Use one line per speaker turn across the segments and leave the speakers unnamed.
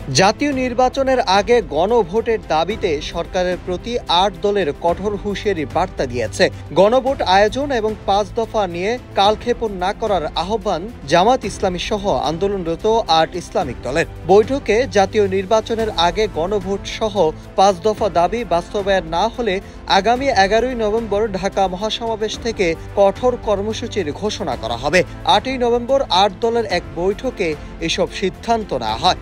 জাতীয় নির্বাচনের আগে গণভোটের দাবিতে সরকারের প্রতি ৮ দলের কঠোর হুঁশিয়ারি বার্তা দিয়েছে। গণভোট আয়োজন এবং ৫ দফা নিয়ে কালক্ষেপণ না করার আহ্বান জামাত ইসলামী সহ আন্দোলনরত ৮ ইসলামিক দলের। বৈঠকে জাতীয় নির্বাচনের আগে গণভোট সহ ৫ দফা দাবি বাস্তবায়ন না হলে আগামী ১১ই নভেম্বর ঢাকা মহাসমাবেশ থেকে কঠোর কর্মসূচির ঘোষণা করা হবে। ৮ই নভেম্বর ৮ দলের এক বৈঠকে এসব সিদ্ধান্ত নেওয়া হয়।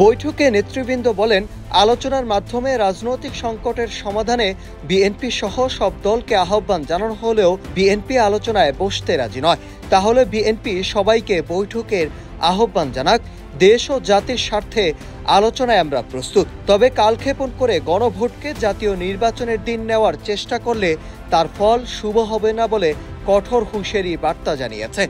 বৈঠকে নেতৃবৃন্দ বলেন, আলোচনার মাধ্যমে রাজনৈতিক সংকটের সমাধানে বিএনপি সহ সব দলকে আহ্বান জানানো হলেও বিএনপি আলোচনায় বসতে রাজি নয়। তাহলে বিএনপি সবাইকে বৈঠকের আহ্বান জানাক, দেশ ও জাতির স্বার্থে আলোচনায় আমরা প্রস্তুত। তবে কালক্ষেপণ করে গণভোটকে জাতীয় নির্বাচনের দিন নেওয়ার চেষ্টা করলে তার ফল শুভ হবে না বলে কঠোর হুঁশিয়ারি বার্তা জানিয়েছে।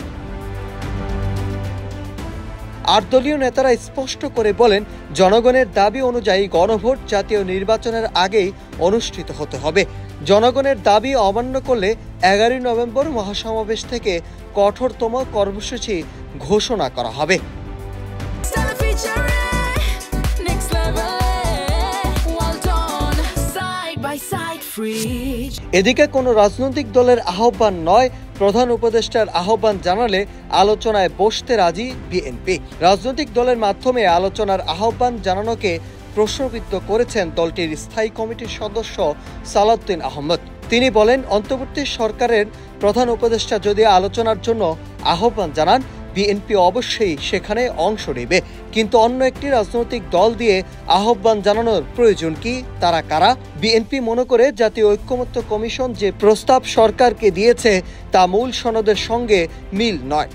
৮ দলীয় নেতারা স্পষ্ট করে বলেন, জনগণের দাবি অনুযায়ী গণভোট জাতীয় নির্বাচনের আগেই অনুষ্ঠিত হতে হবে। জনগণের দাবি অমান্য করলে ১১ই নভেম্বর মহাসমাবেশ থেকে কঠোরতম কর্মসূচি ঘোষণা করা হবে। এদিকে কোনো রাজনৈতিক দলের আহ্বান নয়, প্রধান উপদেষ্টার আহ্বান জানালে আলোচনায় বসতে রাজি বিএনপি। রাজনৈতিক দলের মাধ্যমে আলোচনার আহ্বান জানানোকে প্রশ্নবিদ্ধ করেছেন দলটির স্থায়ী কমিটির সদস্য সালাউদ্দিন আহমদ। তিনি বলেন, অন্তর্বর্তী সরকারের প্রধান উপদেষ্টা যদি আলোচনার জন্য আহ্বান জানান, বিএনপি অবশ্যই সেখানে অংশ নেবে, কিন্তু অন্য একটি রাজনৈতিক দল দিয়ে আহ্বান জানানোর প্রয়োজন কি? তারা কারা? বিএনপি মনে করে জাতীয় ঐক্যমত্য কমিশন যে প্রস্তাব সরকারকে দিয়েছে তা মূল সনদের সঙ্গে মিল নয়।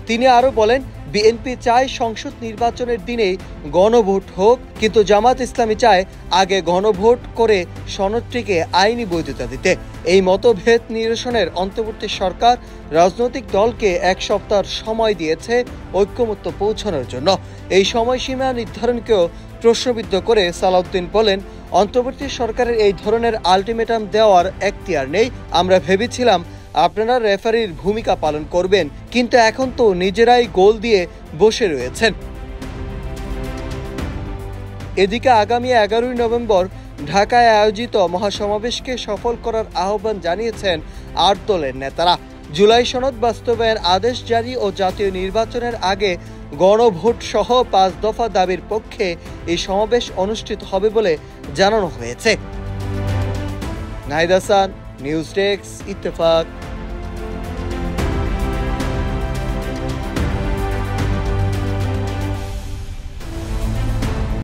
তিনি আরো বলেন, বিএনপি চায় সংসদ নির্বাচনের দিনেই গণভোট হোক, কিন্তু জামাত ইসলামী চায় আগে গণভোট করে সনদটিকে আইনি বৈধতা দিতে। এই মতভেদ নিরসনের অন্তর্বর্তী সরকার রাজনৈতিক দলকে ১ সপ্তাহ সময় দিয়েছে ঐক্যমত্য পৌঁছানোর জন্য। এই সময়সীমা নির্ধারণকেও প্রশ্নবিদ্ধ করে সালাউদ্দিন বলেন, অন্তর্বর্তী সরকারের এই ধরনের আলটিমেটাম দেওয়ার এখতিয়ার নেই। আমরা ভেবেছিলাম আপনারা রেফারির ভূমিকা পালন করবেন, কিন্তু এখন তো নিজেরাই গোল দিয়ে বসে রয়েছেন। এদিকে আগামী ১১ই নভেম্বর ঢাকায় আয়োজিত মহাসমাবেশকে সফল করার আহ্বান জানিয়েছেন ৮ দলের নেতারা। জুলাই সনদ বাস্তবায়ন আদেশ জারি ও জাতীয় নির্বাচনের আগে গণভোট সহ ৫ দফা দাবির পক্ষে এই সমাবেশ অনুষ্ঠিত হবে বলে জানানো হয়েছে। Nahid Hasan, news desk, Ittefaq.